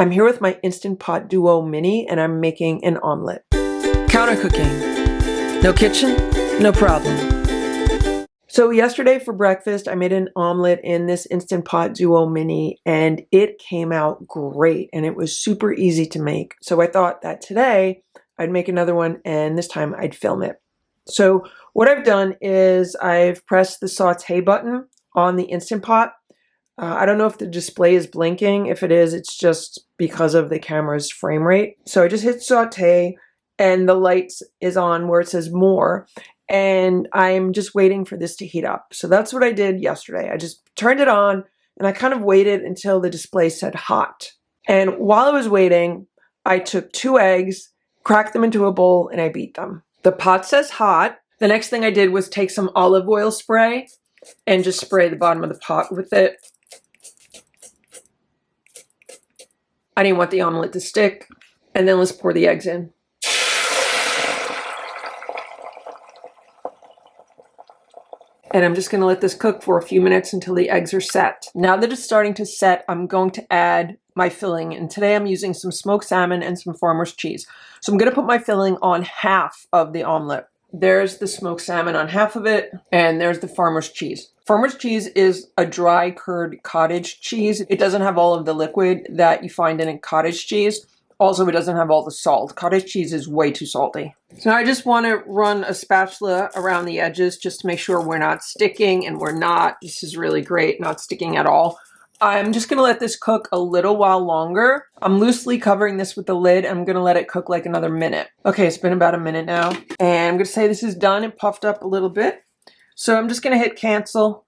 I'm here with my Instant Pot Duo Mini and I'm making an omelet. Counter cooking. No kitchen, no problem. So yesterday for breakfast, I made an omelet in this Instant Pot Duo Mini and it came out great and it was super easy to make. So I thought that today I'd make another one and this time I'd film it. So what I've done is I've pressed the saute button on the Instant Pot. I don't know if the display is blinking. If it is, it's just because of the camera's frame rate. So I just hit saute and the light is on where it says more. And I'm just waiting for this to heat up. So that's what I did yesterday. I just turned it on and I kind of waited until the display said hot. And while I was waiting, I took 2 eggs, cracked them into a bowl, and I beat them. The pot says hot. The next thing I did was take some olive oil spray and just spray the bottom of the pot with it. I didn't want the omelet to stick. And then let's pour the eggs in. And I'm just going to let this cook for a few minutes until the eggs are set. Now that it's starting to set, I'm going to add my filling. And today I'm using some smoked salmon and some farmer's cheese. So I'm going to put my filling on half of the omelet. There's the smoked salmon on half of it, and there's the farmer's cheese. Farmer's cheese is a dry curd cottage cheese. It doesn't have all of the liquid that you find in a cottage cheese. Also, it doesn't have all the salt. Cottage cheese is way too salty. So now I just want to run a spatula around the edges just to make sure we're not sticking, and we're not. This is really great, not sticking at all. I'm just going to let this cook a little while longer. I'm loosely covering this with the lid. I'm going to let it cook like another minute. Okay, it's been about a minute now. And I'm going to say this is done. It puffed up a little bit. So I'm just going to hit cancel.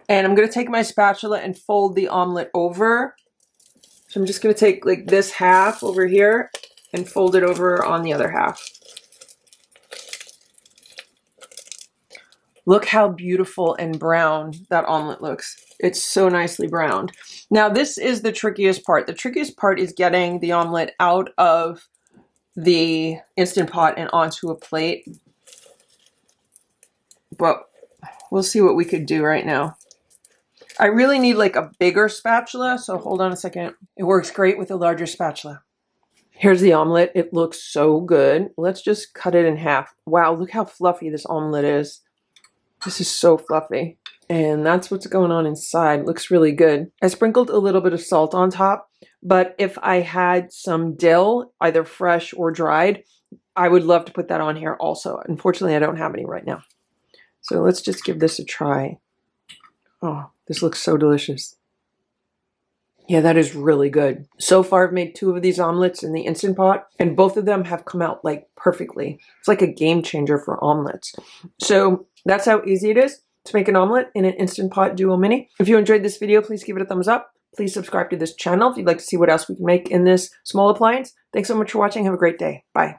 And I'm going to take my spatula and fold the omelet over. So I'm just going to take like this half over here and fold it over on the other half. Look how beautiful and brown that omelet looks. It's so nicely browned. Now this is the trickiest part. The trickiest part is getting the omelet out of the Instant Pot and onto a plate. But we'll see what we could do right now. I really need like a bigger spatula, so hold on a second. It works great with a larger spatula. Here's the omelet. It looks so good. Let's just cut it in half. Wow, look how fluffy this omelet is. This is so fluffy. And that's what's going on inside. Looks really good. I sprinkled a little bit of salt on top, but if I had some dill, either fresh or dried, I would love to put that on here also. Unfortunately, I don't have any right now. So let's just give this a try. Oh, this looks so delicious. Yeah, that is really good. So far, I've made 2 of these omelets in the Instant Pot, and both of them have come out like perfectly. It's like a game changer for omelets. So that's how easy it is to make an omelet in an Instant Pot Duo Mini. If you enjoyed this video, please give it a thumbs up. Please subscribe to this channel if you'd like to see what else we can make in this small appliance. Thanks so much for watching. Have a great day. Bye.